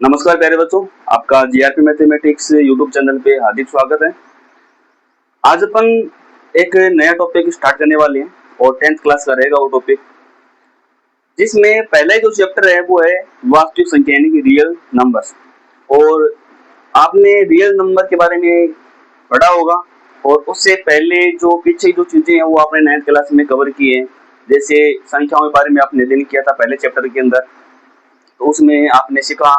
नमस्कार प्यारे बच्चों, आपका जीआरपी मैथमेटिक्स यूट्यूब चैनल पे हार्दिक स्वागत है। आज अपन एक नया टॉपिक स्टार्ट करने वाले हैं और 10th क्लास का रहेगा वो टॉपिक, जिसमें पहला जो चैप्टर है वो है वास्तविक संख्या यानी कि रियल नंबर्स। और आपने रियल नंबर के बारे में पढ़ा होगा और उससे पहले जो पीछे जो चीजें हैं वो आपने 9th क्लास में कवर की है। जैसे संख्याओं के बारे में आपने अध्ययन किया था पहले चैप्टर के अंदर, तो उसमें आपने सीखा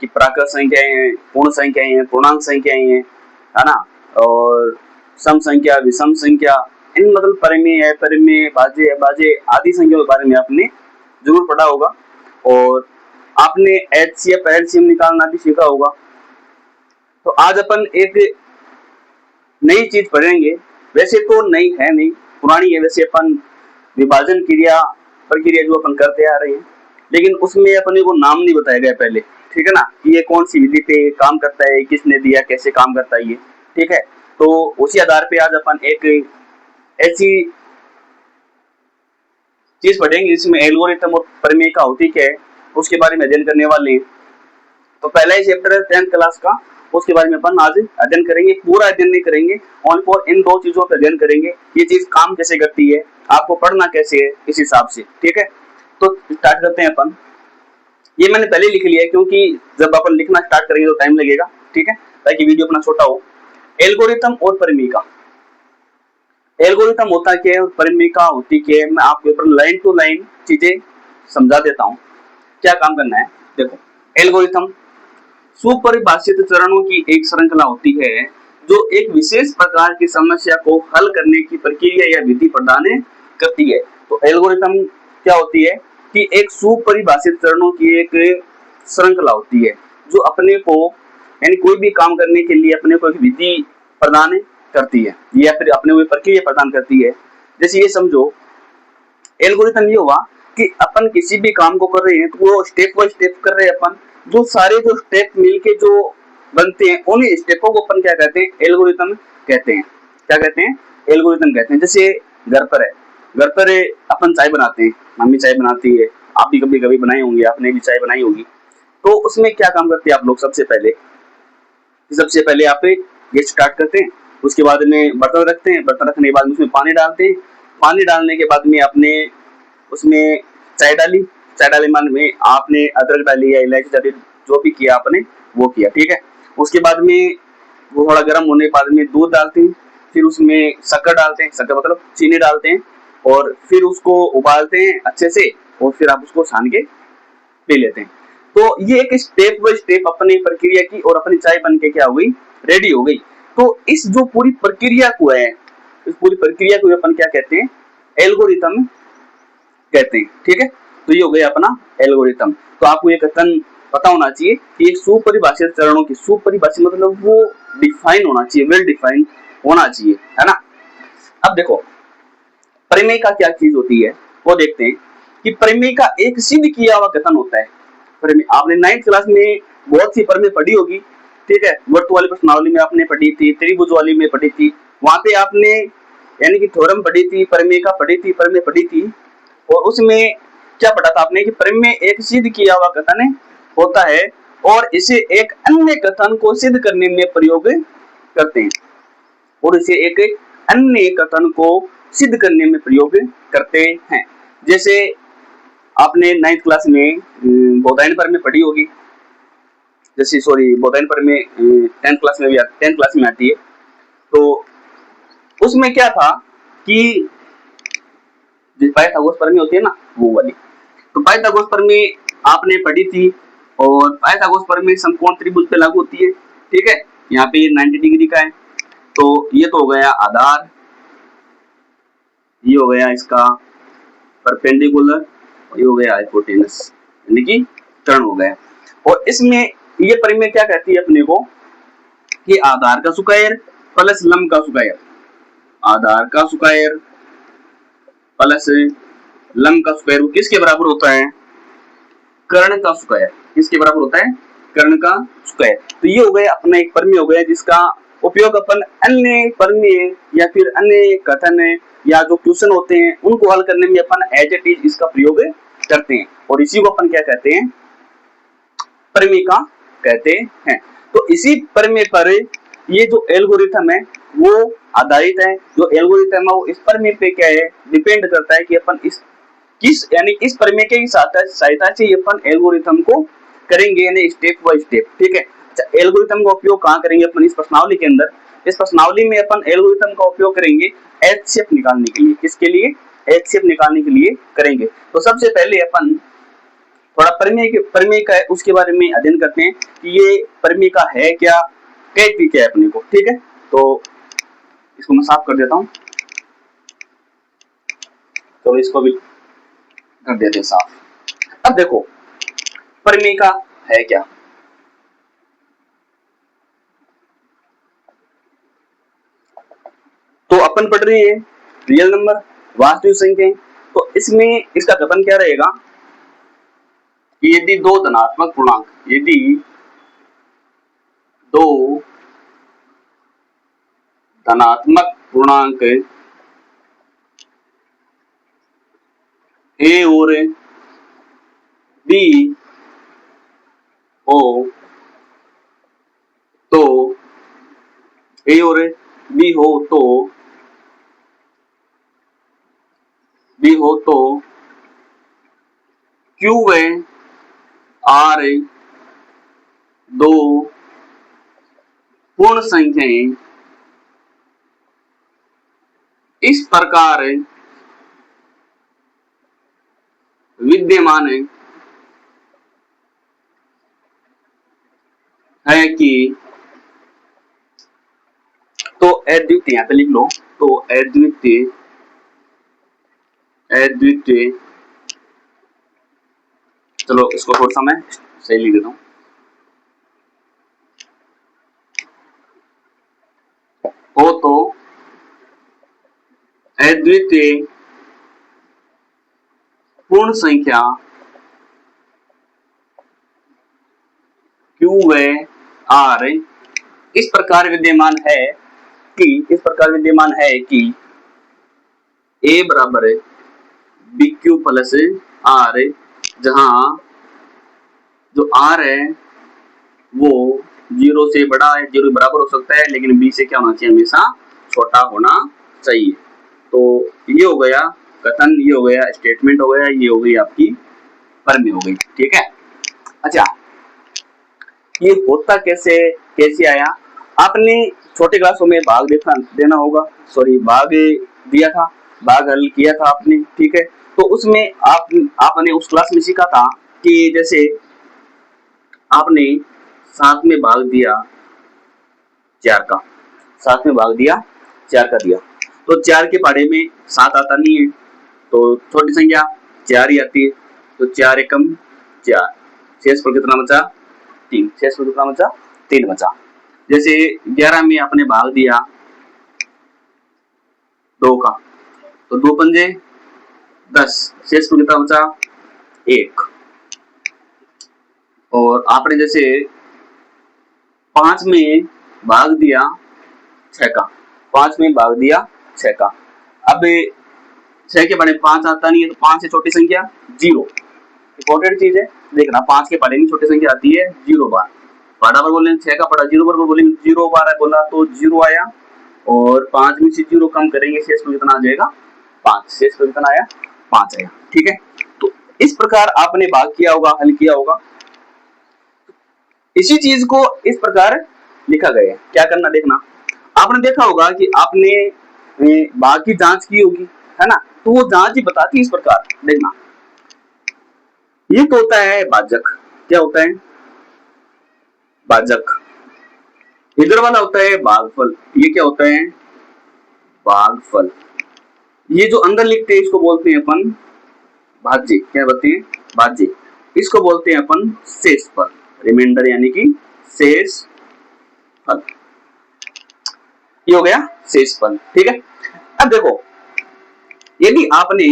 कि प्राकृत संख्याएं हैं, पूर्ण संख्याएं हैं, पूर्णांक संख्याएं हैं, है ना। और सम संख्या, विषम संख्या, इन मतलब परिमेय है, परिमेय, भाज्य, अभाज्य आदि संख्याओं के बारे में आपने जरूर पढ़ा होगा। और आपने एचसीएफ, एलसीएम निकालना भी सीखा होगा। तो आज अपन एक नई चीज पढ़ेंगे। वैसे तो नई है नहीं, पुरानी है। वैसे अपन विभाजन क्रिया प्रक्रिया जो अपन करते आ रहे हैं, लेकिन उसमें अपने को नाम नहीं बताया गया पहले, ठीक है ना, कि ये कौन सी विधि पे काम करता है, किसने दिया, कैसे काम करता है ये, ठीक है। तो उसी आधार पे आज अपन एक ऐसी चीज पढ़ेंगे जिसमें एल्गोरिथम और प्रमेय का होती क्या है उसके बारे में अध्ययन करने वाले हैं। तो पहला ही चैप्टर है 10th क्लास का, उसके बारे में अपन आज अध्ययन करेंगे। पूरा अध्ययन नहीं करेंगे, ऑन फॉर इन दो चीजों पर अध्ययन करेंगे, ये चीज काम कैसे करती है, आपको पढ़ना कैसे है, इस हिसाब से, ठीक है। तो स्टार्ट करते हैं अपन। ये मैंने पहले लिख लिया है क्योंकि जब अपन लिखना स्टार्ट करेंगे तो टाइम लगेगा, ठीक है, ताकि वीडियो अपना छोटा हो। एल्गोरिथम और परिमेय। एल्गोरिथम होता क्या है और परिमेय होती क्या है, मैं आपके ऊपर लाइन टू लाइन चीजें समझा देता हूँ क्या काम करना है। देखो, एल्गोरिथम सुपरिभाषित चरणों की एक श्रृंखला होती है जो एक विशेष प्रकार की समस्या को हल करने की प्रक्रिया या विधि प्रदान करती है। तो एल्गोरिथम क्या होती है कि एक सुपरिभाषित चरणों की एक श्रृंखला होती है जो अपने को यानी कोई भी काम करने के लिए अपने को एक विधि प्रदान करती है या फिर अपने को प्रक्रिया प्रदान करती है। जैसे ये समझो, एल्गोरिथम ये हुआ कि अपन किसी भी काम को कर रहे हैं तो वो स्टेप बाय स्टेप कर रहे हैं अपन, जो सारे जो स्टेप मिलके जो बनते हैं उन्हीं स्टेपों को अपन क्या कहते हैं, एल्गोरिथम कहते हैं। क्या कहते हैं? एल्गोरिथम कहते हैं। जैसे घर पर है, घर पर अपन चाय बनाते हैं, मम्मी चाय बनाती है, आप भी कभी कभी बनाई होंगी, आपने भी चाय बनाई होगी। तो उसमें क्या काम करते हैं आप लोग? सबसे पहले आप गैस स्टार्ट करते हैं, उसके बाद में बर्तन रखते हैं, बर्तन रखने के बाद उसमें पानी डालते हैं, पानी डालने के बाद में आपने उसमें चाय डाली, चाय डाले मन में आपने अदरक डाली या इलायची डाली, जो भी किया आपने वो किया, ठीक है। उसके बाद में वो थोड़ा गर्म होने के बाद में दूध डालते हैं, फिर उसमें शक्कर डालते हैं, शक्कर मतलब चीनी डालते हैं, और फिर उसको उबालते हैं अच्छे से, और फिर आप उसको छान के पी लेते हैं। तो ये एक स्टेप बाय स्टेप अपनी प्रक्रिया की और अपनी चाय बन के क्या हो गई, रेडी हो गई। तो इस जो पूरी प्रक्रिया को है, इस पूरी प्रक्रिया को अपन क्या कहते हैं, एल्गोरिथम कहते हैं, ठीक है। तो ये हो गया अपना एल्गोरिथम। तो आपको ये कथन पता होना चाहिए कि एक सुपरिभाषित चरणों की, सुपरिभाषित मतलब वो डिफाइन होना चाहिए, वेल डिफाइन होना चाहिए, है ना। अब देखो, प्रमेय का क्या चीज होती है वो देखते हैं कि प्रमेय का एक सिद्ध किया हुआ कथन होता है। प्रमेय आपने 9th क्लास में बहुत सी प्रमेय पढ़ी होगी, ठीक है। वर्तुल वाली प्रश्नावली में आपने पढ़ी थी, त्रिभुज वाली में पढ़ी थी, वहां पे आपने यानी कि थ्योरम पढ़ी थी, प्रमेय का पढ़ी थी, प्रमेय पढ़ी थी। और उसमें क्या पढ़ा था आपने कि प्रमेय एक सिद्ध किया हुआ कथन होता है और इसे एक अन्य कथन को सिद्ध करने में प्रयोग करते हैं, और इसे एक अन्य कथन को सिद्ध करने में प्रयोग करते हैं। जैसे आपने 9th क्लास में बोधायन पर में पढ़ी होगी, जैसे सॉरी बोधायन पर में 10th क्लास में भी 10th क्लास में आती है। तो उसमें क्या था कि पाइथागोरस प्रमेय होती है ना, वो वाली। तो पाइथागोरस प्रमेय आपने पढ़ी थी, और पाइथागोरस प्रमेय समकोण त्रिभुज पे लागू होती है, ठीक है। यहाँ पे 90 डिग्री का है, तो ये तो हो गया आधार, ये हो गया इसका परपेंडिकुलर, ये हो गया हाइपोटेनस, यानी कि टर्न हो गया। और इसमें ये प्रमेय क्या कहती है अपने को कि आधार का स्क्वायर प्लस लंब का स्क्वायर, आधार का स्क्वायर प्लस लंब का स्क्वायर वो किसके बराबर होता है, कर्ण का स्क्वायर। किसके बराबर होता है, कर्ण का स्क्वायर। तो ये हो गया अपना एक प्रमेय हो गया जिसका उपयोग अपन अन्य प्रमेय या फिर अन्य कथन या जो क्वेश्चन होते हैं उनको हल करने में अपन एज इट इज इसका प्रयोग करते हैं, और इसी को अपन क्या कहते हैं, प्रमेय का कहते हैं। तो इसी प्रमेय पर ये जो एल्गोरिथम है वो आधारित है। जो एल्गोरिथम है वो इस प्रमेय पे क्या है, डिपेंड करता है कि अपन इस किस यानी इस प्रमेय के सहायता से अपन एल्गोरिथम को करेंगे, यानी स्टेप बाय स्टेप। ठीक है। अच्छा, एल्गोरिथम का उपयोग कहाँ करेंगे अपन? इस प्रश्नावली के अंदर। इस प्रश्नावली में अपन एल्गोरिथम का उपयोग करेंगे एचसीएफ निकालने के लिए। किसके लिए? एचसीएफ निकालने के लिए करेंगे। तो सबसे पहले अपन थोड़ा प्रमेय का है उसके बारे में अध्ययन करते हैं कि ये प्रमेय का है क्या, कहती क्या है अपने को। ठीक है, तो इसको मैं साफ कर देता हूं। तो इसको भी कर देते हैं साफ। अब देखो प्रमेय का है क्या। तो अपन पढ़ रहे हैं रियल नंबर, वास्तविक संख्याएं। तो इसमें इसका कथन क्या रहेगा कि यदि दो धनात्मक पूर्णांक, यदि दो धनात्मक पूर्णांक ए और बी हो तो ए और बी हो तो क्यू व आर दो पूर्ण संख्याएं इस प्रकार विद्यमान है कि, तो अद्वितीय यहाँ पे लिख लो। तो अद्वितीय चलो इसको थोड़ा सा मैं सही लिख देता हूँ। हो तो अद्वितीय पूर्ण संख्या क्यू व आर इस प्रकार विद्यमान है कि ए बराबर है बी क्यू प्लस आर, जहां जो आर है वो 0 से बड़ा है, 0 बराबर हो सकता है, लेकिन बी से क्या होना चाहिए, हमेशा छोटा होना चाहिए। तो ये हो गया कथन, ये हो गया स्टेटमेंट, हो गया ये हो गई आपकी प्रमेय हो गई। ठीक है। अच्छा, ये होता कैसे आया? आपने छोटे क्लासों में भाग देना होगा, भाग दिया था, भाग हल किया था आपने। ठीक है। तो उसमें आपने उस क्लास में सीखा था कि जैसे आपने 7 में भाग दिया 4 का, 7 में भाग दिया 4 का दिया, तो 4 के पहाड़े में 7 आता नहीं है, तो छोटी संख्या 4 ही आती है। तो 4 एकम 4, शेष पर कितना बचा? 3। शेष पर कितना बचा? 3 बचा। जैसे 11 में आपने भाग दिया 2 का, तो 2 पंजे 10, शेष पर कितना बचा? 1। और आपने जैसे 5 में भाग दिया 6 का, 5 में भाग दिया 6 का। अब 6 के पढ़े 5 आता नहीं है, तो 5 से छोटी संख्या 0। इंपॉर्टेंट चीज है देखना, 5 के पढ़े में छोटी संख्या आती है 0 बार। पढ़ा पर बोलेंगे 6 का पढ़ा 0 बार बोलेंगे 0 बार है बोला तो 0 आया, और 5 में से 0 कम करेंगे, शेष में कितना आ जाएगा? 5। शेष में कितना आया? 5 आया। ठीक है। तो इस प्रकार आपने भाग किया होगा, हल किया होगा। इसी चीज को इस प्रकार लिखा गया है। क्या करना देखना, आपने देखा होगा कि आपने भाग की जांच की होगी, है ना? तो वो जांच ही बताती है इस प्रकार। देखना, ये तो होता है भाजक। क्या होता है? भाजक। इधर वाला होता है भागफल। ये क्या होता है? भागफल। ये जो अंदर लिखते हैं इसको बोलते हैं अपन भाज्य। क्या बोलते हैं? भाज्य। इसको बोलते हैं अपन शेषफल, रिमाइंडर यानी कि शेषफल। ये हो गया शेषफल। ठीक है। अब देखो, यदि आपने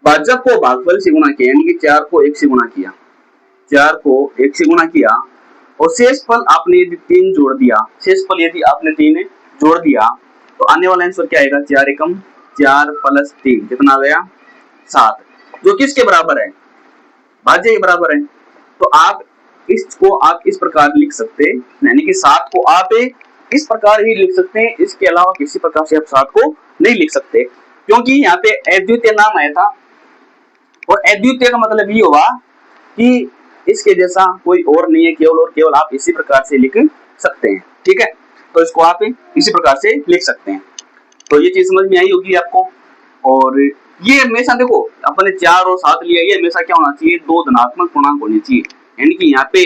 भाजक को भागफल से गुणा किया, यानी कि 4 को 1 से गुणा किया, 4 को 1 से गुणा किया, और शेषफल आपने यदि 3 जोड़ दिया, शेषफल यदि आपने 3 जोड़ दिया, तो आने वाला आंसर क्या आएगा? 4 एकम 4 प्लस 3 कितना आ गया? 7, जो किसके बराबर है? भाज्य के बराबर है। तो आप इसको आप इस प्रकार लिख सकते हैं, यानी कि 7 को आप इस प्रकार ही लिख सकते हैं, इसके अलावा किसी प्रकार से आप 7 को नहीं लिख सकते, क्योंकि यहाँ पे अद्वितीय नाम आया था और अद्वितीय का मतलब ये हुआ कि इसके जैसा कोई और नहीं है, केवल और केवल आप इसी प्रकार से लिख सकते हैं। ठीक है, तो इसको आप इसी प्रकार से लिख सकते हैं। तो ये चीज समझ में आई होगी आपको। और ये हमेशा देखो अपने 4 और 7 लिया, ये हमेशा क्या होना चाहिए, 2 धनात्मक पूर्णांक होने चाहिए, यानी कि यहाँ पे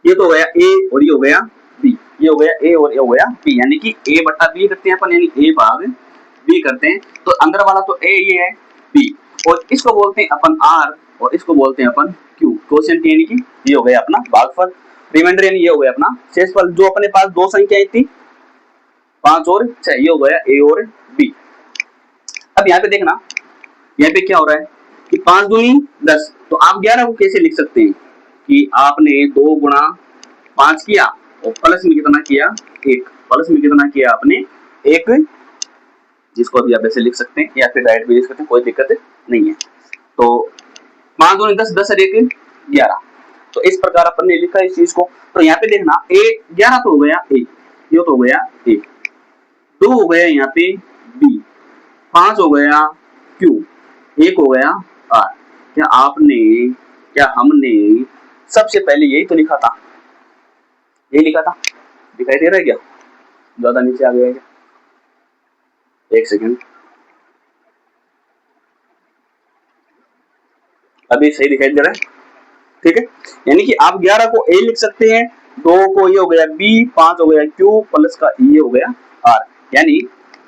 ये तो हो गया a और ये हो गया b, ये हो गया a और ये हो गया b, यानी कि a बटा b करते हैं अपन, यानी a भाग b करते हैं। तो अंदर वाला तो a ये है b, और इसको बोलते हैं अपन r और इसको बोलते हैं अपन q, क्वोशिएंट यानी कि ये हो गया अपना भागफल, रिमाइंडर यानी ये हो गया अपना शेषफल। जो अपने पास दो संख्याएं थी 5 और 6, ये हो गया a और b। अब यहाँ पे देखना, यहाँ पे क्या हो रहा है कि 5 दूनी 10, तो आप 11 को कैसे लिख सकते हैं कि आपने 2 गुणा 5 किया और प्लस में कितना किया 1, प्लस में कितना किया आपने 1, जिसको अभी आप ऐसे लिख सकते हैं या फिर डायरेक्ट भी लिख सकते हैं, कोई दिक्कत नहीं है। तो 5 दूनी 10, 10 और 1 11, तो इस प्रकार अपन ने लिखा इस चीज को। तो यहाँ पे देखना a 11 तो हो गया a, ये तो हो गया a, 2 हो गया यहाँ पे b, 5 हो गया q, 1 हो गया r। क्या हमने सबसे पहले यही तो लिखा था, यही लिखा था, दिखाई दे रहा है क्या, ज्यादा नीचे आ गया क्या, एक सेकंड, अभी सही दिखाई दे रहा है। ठीक है, यानी कि आप 11 को a लिख सकते हैं, 2 को ये हो गया b, 5 हो गया q, प्लस का ये हो गया r, यानी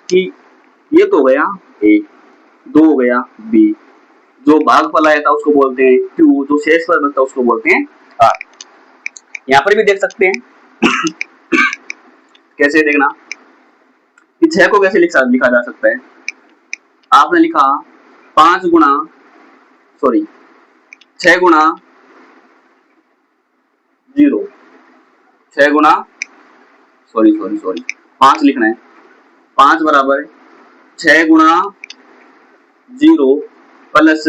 कि ये तो हो गया a, 2 हो गया b, जो भागफल आया था उसको बोलते हैं q, जो शेषफल बचता है उसको बोलते हैं r। यहाँ पर भी देख सकते हैं कैसे, देखना कि 6 को कैसे लिखा जा सकता है। आपने लिखा 6 गुणा 0, 6 गुणा 5 लिखना है, 5 बराबर 6 गुणा 0 प्लस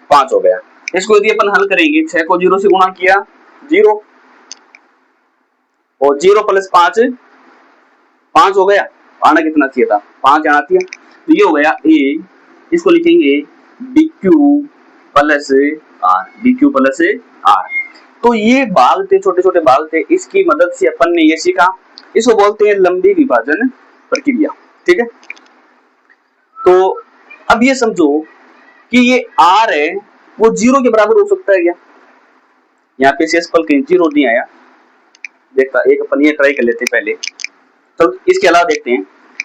5 हो गया। इसको यदि अपन हल करेंगे, 6 को 0 से गुणा किया 0 और 0 प्लस 5 हो गया, आना कितना चाहिए था 5 आना चाहिए, तो ये हो गया a, इसको लिखेंगे dq प्लस r। तो ये भाग थे, छोटे छोटे भाग थे, इसकी मदद से अपन ने ये सीखा, इसको बोलते हैं लंबी विभाजन प्रक्रिया। ठीक है, तो अब ये समझो कि ये r है वो 0 के बराबर हो सकता है क्या, यहाँ पे शेषफल कहीं 0 नहीं आया, देखता एक अपन ये ट्राई कर लेते हैं पहले, तो इसके अलावा देखते हैं,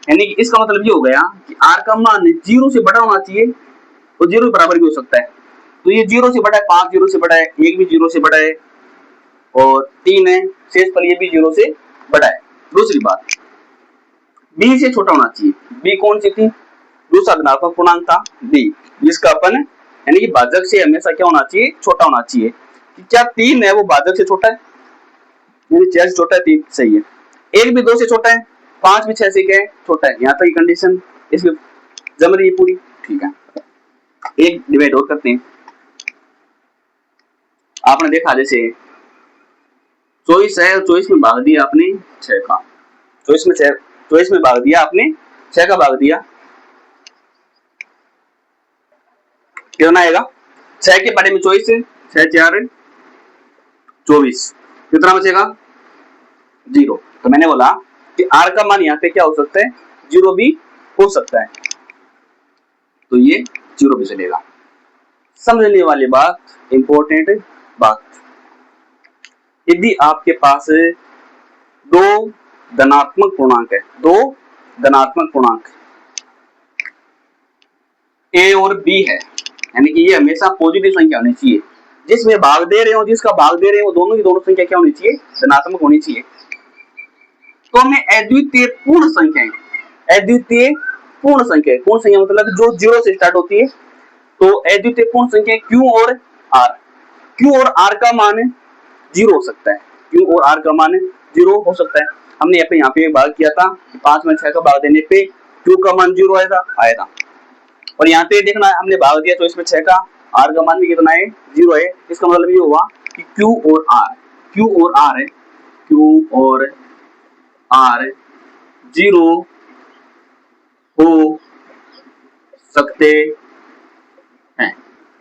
यानी कि इसका मतलब ये हो गया कि r का मान 0 से बड़ा होना चाहिए, तो 0 के बराबर भी हो सकता है, तो ये 0 से बड़ा है, 5 0 से बड़ा है, 1 भी 0 से बड़ा है और 3 है, शेषफल ये भी 0 से बड़ा है। दूसरी बात, b से छोटा होना चाहिए, b कौन सी थी, दूसरा धनात्मक पूर्णांक था b, जिसका अपन यानी कि भाजक से हमेशा क्या होना चाहिए, छोटा होना चाहिए। कि क्या 3 है वो भाजक से छोटा है, यानी 6 से छोटा है, 3 सही है, 1 भी 2 से छोटा है, 5 भी 6 से क्या है छोटा है, यहाँ तक की कंडीशन इसमें जम रही है पूरी। ठीक है, एक डिवाइड और करते हैं, आपने देखा जैसे 24 है, 24 में भाग दिया आपने 6 का, 24 में भाग दिया आपने 6 का भाग दिया, कितना आएगा 6 के बारे में 24 है, 6 4 24, कितना बचेगा 0। तो मैंने बोला कि r का मान यहाँ पे क्या हो सकता है, 0 भी हो सकता है, तो ये 0 भी चलेगा। समझने वाली बात, इंपॉर्टेंट बात, यदि आपके पास 2 धनात्मक पूर्णांक है, 2 धनात्मक पूर्णांक a और b है, यानी कि ये हमेशा पॉजिटिव संख्या होनी चाहिए, जिसमें भाग दे रहे हो, जिसका भाग दे रहे हो, दोनों की दोनों संख्या क्या होनी चाहिए, धनात्मक होनी चाहिए। तो हमें अद्वितीय पूर्ण संख्याएं, अद्वितीय पूर्ण संख्या कौन संख्या, मतलब जो 0 से स्टार्ट होती है, तो अद्वितीय पूर्ण संख्या q और r, q और r का मान 0 हो सकता है, q और r का मान 0 हो सकता है। हमने यहाँ पे भाग किया था, 5 में 6 का भाग देने पे q का मान 0 आया था, और यहाँ पे देखना हमने भाग दिया तो इसमें 6 का, आर का मान भी कितना है, 0 है। इसका मतलब ये हुआ कि Q और R है, Q और R 0 हो सकते हैं,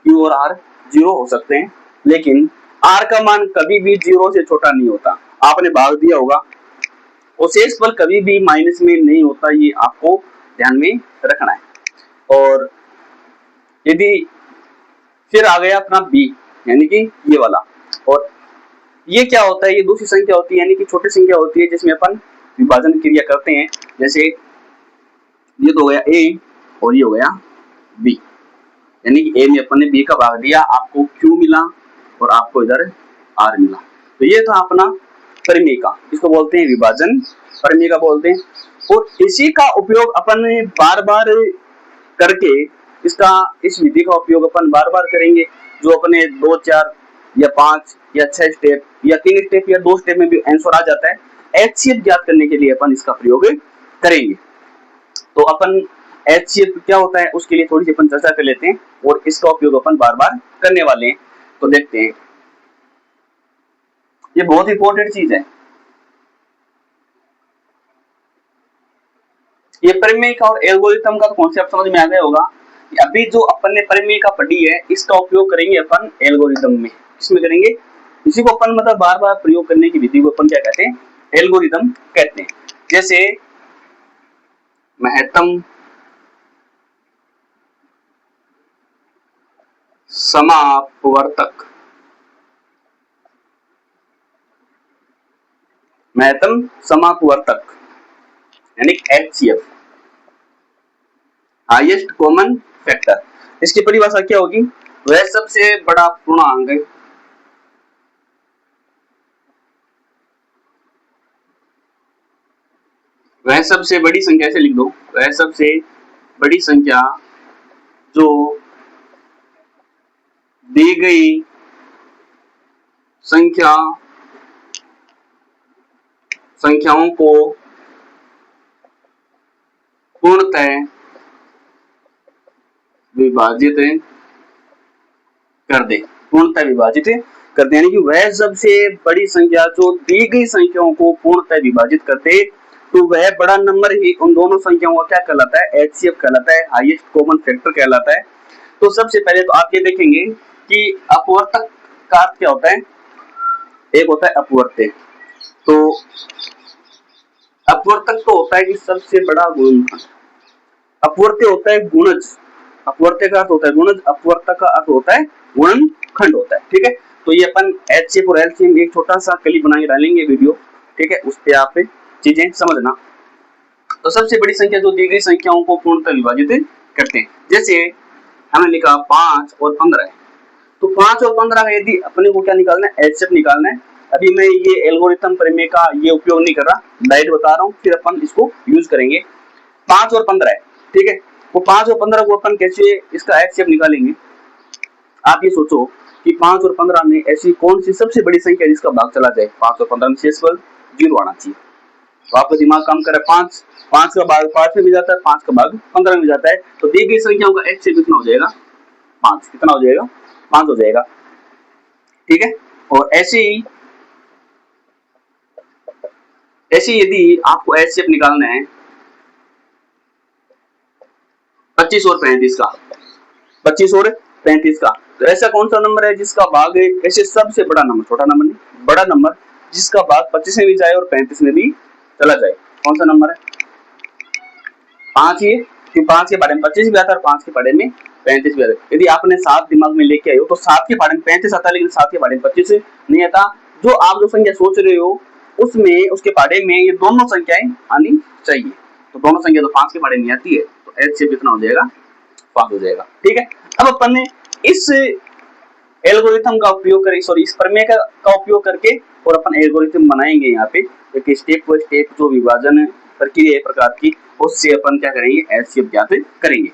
Q और R 0 हो सकते हैं, लेकिन R का मान कभी भी 0 से छोटा नहीं होता। आपने भाग दिया होगा, और शेष बल कभी भी माइनस में नहीं होता, ये आपको ध्यान में रखना है। और यदि फिर आ गया अपना B, यानी कि ये वाला, और ये क्या होता है, ये दूसरी संख्या होती है, यानी कि छोटी संख्या होती है जिसमें अपन विभाजन क्रिया करते हैं। जैसे ये तो हो गया A और ये हो गया B, यानी कि A में अपन ने B का भाग दिया, आपको Q मिला और आपको इधर R मिला। तो ये था अपना परिमेय का, इसको बोलते हैं विभाजन, परिमेय का बोलते हैं। और इसी का उपयोग अपन बार बार करके, इस विधि का उपयोग अपन बार बार करेंगे, जो अपने 2, 4 या 5 या 6 स्टेप या 3 स्टेप या 2 स्टेप में भी आंसर आ जाता है। HCF ज्ञात करने के लिए अपन इसका प्रयोग करेंगे। तो अपन HCF क्या होता है उसके लिए थोड़ी सी अपन चर्चा कर लेते हैं, और इसका उपयोग अपन बार बार करने वाले हैं। तो देखते हैं, ये बहुत इंपॉर्टेंट चीज है। ये परिमेय का और एल्गोरिथम का कॉन्सेप्ट समझ में आ गया होगा। अभी जो अपन ने परिमेय का पढ़ी है, इसका उपयोग करेंगे अपन एल्गोरिथम में। किसमें करेंगे, इसी को अपन मतलब बार बार प्रयोग करने की विधि को अपन क्या कहते हैं, एल्गोरिथम कहते हैं। जैसे महत्तम समापवर्तक, महत्तम समापवर्तक यानी HCF, हाईएस्ट कॉमन फैक्टर। इसकी परिभाषा क्या होगी, वह सबसे बड़ा पूर्णांक वह सबसे बड़ी संख्या, से लिख दो, वह सबसे बड़ी संख्या जो दी गई संख्याओं को पूर्णतः विभाजित कर दे, पूर्णतः विभाजित कर दे, यानी कि वह सबसे बड़ी संख्या जो दी गई संख्याओं को पूर्णतः विभाजित करते, तो वह बड़ा नंबर ही उन दोनों संख्याओं का क्या कहलाता है, HCF कहलाता है, हाईएस्ट कॉमन फैक्टर कहलाता है। तो सबसे पहले तो आप ये देखेंगे कि अपवर्तक का अर्थ क्या होता है, एक होता है अपवर्त्य। तो अपवर्तक तो होता है कि सबसे बड़ा गुणनखंड, अपवर्त्य होता है गुणज, अपवर्त्य का अर्थ होता है गुणज, अपवर्तक का अर्थ होता है गुणनखंड होता है। ठीक है, तो ये अपन HCF और LCM एक छोटा सा क्लिप बना के डालेंगे वीडियो, ठीक है, उस पे आप चीजें समझना। तो सबसे बड़ी संख्या जो दी गई संख्याओं को पूर्णतः विभाजित करते हैं, जैसे हमने लिखा 5 और 15 है, तो 5 और 15 का यदि अपने को क्या निकालना है, HCF निकालना है। अभी मैं ये एल्गोरिथम परिमेय का ये उपयोग नहीं कर रहा, डायरेक्ट बता रहा हूँ, फिर अपन इसको यूज करेंगे। 5 और 15 है, ठीक है, वो 5 और 15 को अपन कैसे इसका HCF निकालेंगे। आप ये सोचो कि 5 और 15 में ऐसी कौन सी सबसे बड़ी संख्या जिसका भाग चला जाए, 5 और 15 में शेषफल 0 आना चाहिए। तो आपका दिमाग काम करे, 5 का भाग 5 में भी जाता है, 5 का भाग 15 में भी जाता है, तो दी गई संख्याओं का HCF कितना हो जाएगा, 5। कितना हो जाएगा, 5 हो जाएगा। ठीक है, और ऐसे यदि आपको HCF निकालना है 25 और 35 का, 25 और 35 का, तो ऐसा कौन सा नंबर है जिसका भाग ऐसे सबसे बड़ा नंबर, छोटा नंबर नहीं, बड़ा नंबर जिसका भाग 25 में भी जाए और 35 में भी चला जाए, कौन सा नंबर है, 5 ही है, क्योंकि 5 के बारे में 25 भी आता है और 5 के बारे में 35 भी आता है। यदि आपने 7 दिमाग में लेके आए हो तो 7 के बारे में 35 आता है, लेकिन 7 के बारे में 25 नहीं आता। जो आप जो संख्या सोच रहे हो उसमें उसके बारे में ये दोनों संख्याएं आनी चाहिए, तो दोनों संख्या तो 5 के बारे में आती है, तो HCF कितना हो जाएगा, 5 हो जाएगा। ठीक है, अब अपन ने इस एल्गोरिथम का उपयोग करें, सॉरी इस प्रमेय का उपयोग करके और अपन एल्गोरिथम बनाएंगे यहाँ पे, एक स्टेप बाय स्टेप जो विभाजन प्रक्रिया प्रकार की, उससे अपन क्या करेंगे, HCF ज्ञात करेंगे।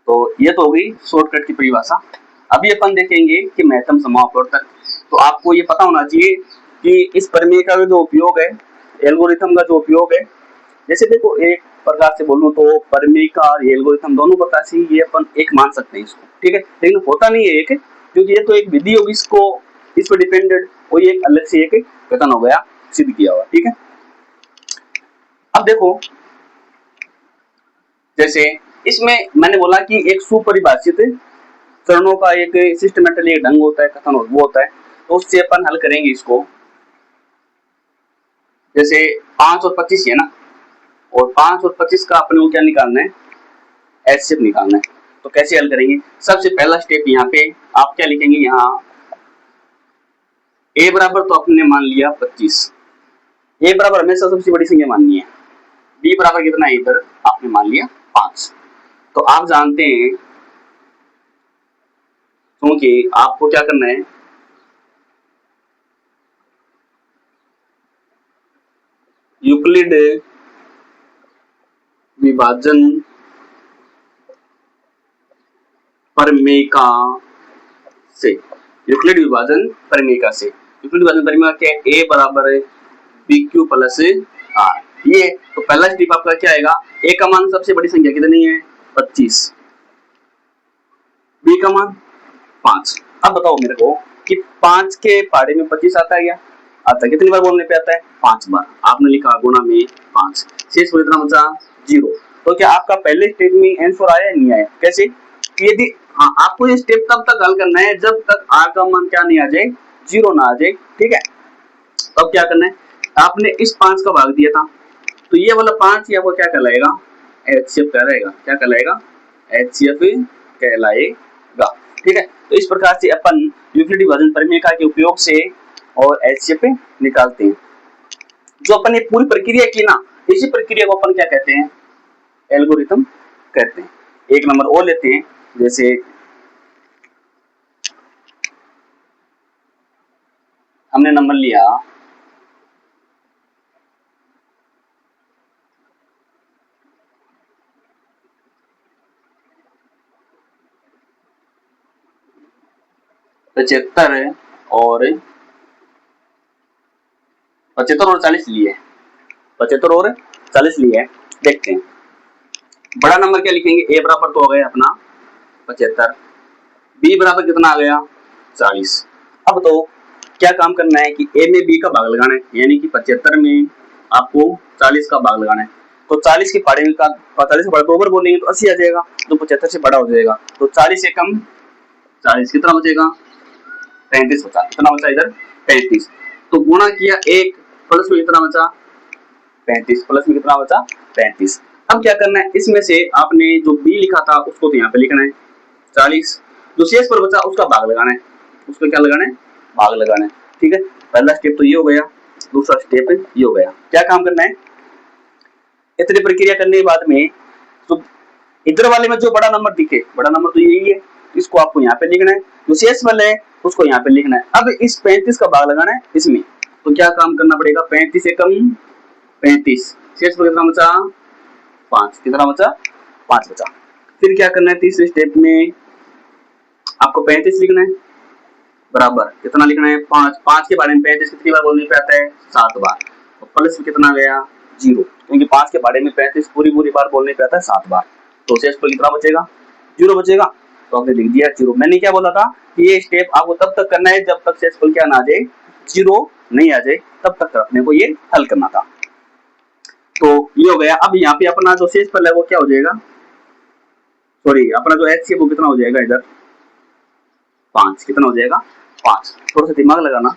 तो ये तो हो गई शॉर्टकट की परिभाषा। अभी अपन देखेंगे कि महत्तम समापवर्तक। तो आपको ये पता होना चाहिए कि इस प्रमेय का जो उपयोग है, एल्गोरिथम का जो उपयोग है, जैसे देखो एक प्रकार से बोलूं तो प्रमेय का और एल्गोरिथम दोनों प्रकार से ये अपन एक मान सकते हैं इसको, ठीक है, लेकिन होता नहीं है एक, क्योंकि ये तो एक विधि होगी इसको इस पर डिपेंडेड, और ये एक अलग से एक कथन हो गया सिद्ध किया हुआ। ठीक है, अब देखो जैसे इसमें मैंने बोला कि एक सुपरिभाषित चरणों का एक सिस्टमेटिकली एक ढंग होता है, कथन वो होता है, तो उससे अपन हल करेंगे इसको। जैसे 5 और 25 है ना, और 5 और 25 का अपने को क्या निकालना है, एचसीएफ निकालना है। तो कैसे हल करेंगे, सबसे पहला स्टेप यहाँ पे आप क्या लिखेंगे, यहाँ ए बराबर तो आपने मान लिया 25, ए बराबर हमेशा सबसे बड़ी संख्या माननी है, बी बराबर कितना है इधर आपने मान लिया 5। तो आप जानते हैं क्योंकि आपको क्या करना है, यूक्लिड विभाजन परमेका से, यूक्लिड विभाजन परमेका से, यूक्लिड विभाजन परमेका क्या है, ए बराबर बी क्यू प्लस आर। ये तो पहला स्टेप आपका क्या आएगा, ए का मान सबसे बड़ी संख्या कितनी है 25, बी का मान 5। अब बताओ मेरे को कि 5 के पहाड़े में 25 आता है क्या, आता है, कितनी बार बोलने पे आता है 5 बार, आपने लिखा गुणा में 5, शेष कितना बचा 0। तो क्या आपका पहले स्टेप में आंसर आया नहीं आया, कैसे, यदि हाँ आपको ये स्टेप तब तक हल करना है जब तक आर का मान क्या नहीं आ जाए, 0 ना आ जाए। ठीक है, तब क्या करना है, आपने इस 5 का भाग दिया था, तो ये वाला 5 ही आपको क्या कहलाएगा, एचसीएफ कहलाएगा, क्या कहलाएगा, एचसीएफ कहलाएगा। ठीक है, तो इस प्रकार से अपन यूक्लिड विभाजन परिमेय के उपयोग से और एचसीएफ निकालते हैं। जो अपन ये पूरी प्रक्रिया की ना, इसी प्रक्रिया को अपन क्या कहते हैं, एल्गोरिथम कहते हैं। एक नंबर और लेते हैं, जैसे हमने नंबर लिया 75 और 40 लिए, 75 और 40 लिए। देखते हैं बड़ा नंबर क्या लिखेंगे, ए बराबर तो हो गया अपना 75, बी बराबर कितना आ गया 40। अब तो क्या काम करना है कि ए में बी का भाग लगाना है, यानी कि 75 में आपको 40 का भाग लगाना है। तो 40 के पहाड़े में का 40 का बराबर बोलेंगे तो 80 आ जाएगा, जो 75 से बड़ा हो जाएगा। तो 40 से कम 40 कितना बचेगा 35 बचा, कितना बचा इधर 35। तो गुणा किया 1, प्लस में कितना बचा 35, प्लस में कितना बचा 35। अब क्या करना है, इसमें से आपने जो बी लिखा था उसको तो यहाँ पे लिखना है 40, जो शेष पर बचा उसका भाग लगाना है, उसका क्या लगाना है भाग लगाना है। ठीक है, पहला स्टेप तो ये हो गया, दूसरा स्टेप ये हो गया। क्या काम करना है, इतनी प्रक्रिया करने के बाद में तो इधर वाले में जो बड़ा नंबर दिखे, बड़ा नंबर तो यही है, इसको आपको यहाँ पे लिखना है, जो शेष वाले है उसको यहाँ पे लिखना है। अब इस 35 का भाग लगाना है इसमें, तो क्या काम करना पड़ेगा, 35 से कम 35, शेष पर कितना बचा 5, कितना बचा 5 बचा। फिर क्या करना है, तीसरे स्टेप में आपको 35 लिखना है, बराबर कितना लिखना है 5, 5 के बारे में 35 कितनी बार बोलने पे आता है 7 बार, तो प्लस में कितना गया 0, क्योंकि 5 के बारे में 35 पूरी बार बोलने पे आता है 7 बार। तो शेष पर कितना बचेगा 0 बचेगा, तो आपने लिख दिया 0। मैंने क्या बोला था कि ये स्टेप आपको तब तक करना है जब तक शेषफल क्या ना आ जाए 0 नहीं आ जाए, तब तक अपने को ये हल करना था। तो ये हो गया। अब यहाँ पे अपना जो शेषफल है वो क्या हो जाएगा, सॉरी अपना जो एच वो कितना हो जाएगा इधर 5, कितना हो जाएगा 5। थोड़ा सा दिमाग लगाना,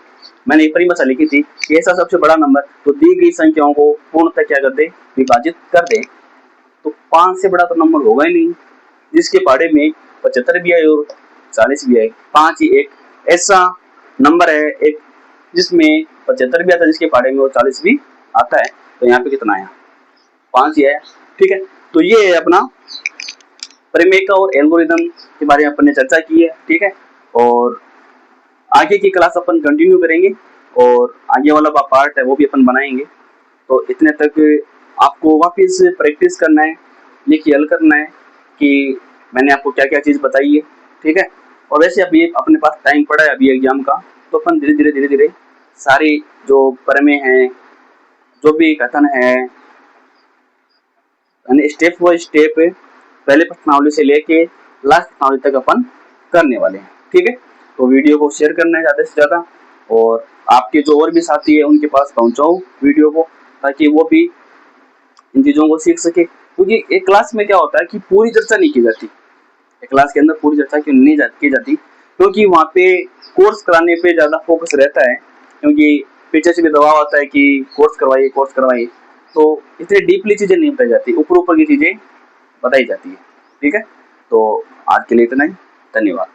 मैंने एक परिभाषा लिखी थी कि ऐसा सबसे बड़ा नंबर तो दी गई संख्याओं को पूर्णतः क्या कर दे विभाजित कर दे। तो 5 से बड़ा तो नंबर होगा ही नहीं, जिसके पहाड़े में 75 भी आए और 40 भी आए, 5 ही एक ऐसा नंबर है एक जिसमें 75 भी आता है, जिसके पहाड़े में वो 40 भी आता है। तो यहाँ पे कितना आया 5 ही आया। ठीक है, तो ये है अपना परिमेय और एल्गोरिथम के बारे में अपन ने चर्चा की है। ठीक है, और आगे की क्लास अपन कंटिन्यू करेंगे और आगे वाला पार्ट है वो भी अपन बनाएंगे। तो इतने तक आपको वापस प्रैक्टिस करना है, ये हल करना है कि मैंने आपको क्या क्या चीज़ बताई है। ठीक है, और वैसे अभी अपने पास टाइम पड़ा है अभी एग्जाम का, तो अपन धीरे धीरे सारी जो प्रमेय हैं, जो भी कथन है, स्टेप बाय स्टेप पहले प्रश्नावली से लेके लास्ट टेक्नोलॉजी तक अपन करने वाले हैं। ठीक है, तो वीडियो को शेयर करना है ज़्यादा से ज़्यादा, और आपके जो और भी साथी है उनके पास पहुंचाओ वीडियो को, ताकि वो भी इन चीज़ों को सीख सके। क्योंकि एक क्लास में क्या होता है कि पूरी चर्चा नहीं की जाती, एक क्लास के अंदर पूरी चर्चा क्यों नहीं की जाती, क्योंकि वहाँ पे कोर्स कराने पे ज़्यादा फोकस रहता है, क्योंकि पीछे से भी दबाव आता है कि कोर्स करवाइए, तो इतनी डीपली चीज़ें नहीं बताई जाती, ऊपर ऊपर की चीज़ें बताई जाती है। ठीक है, तो आज के लिए इतना ही, धन्यवाद।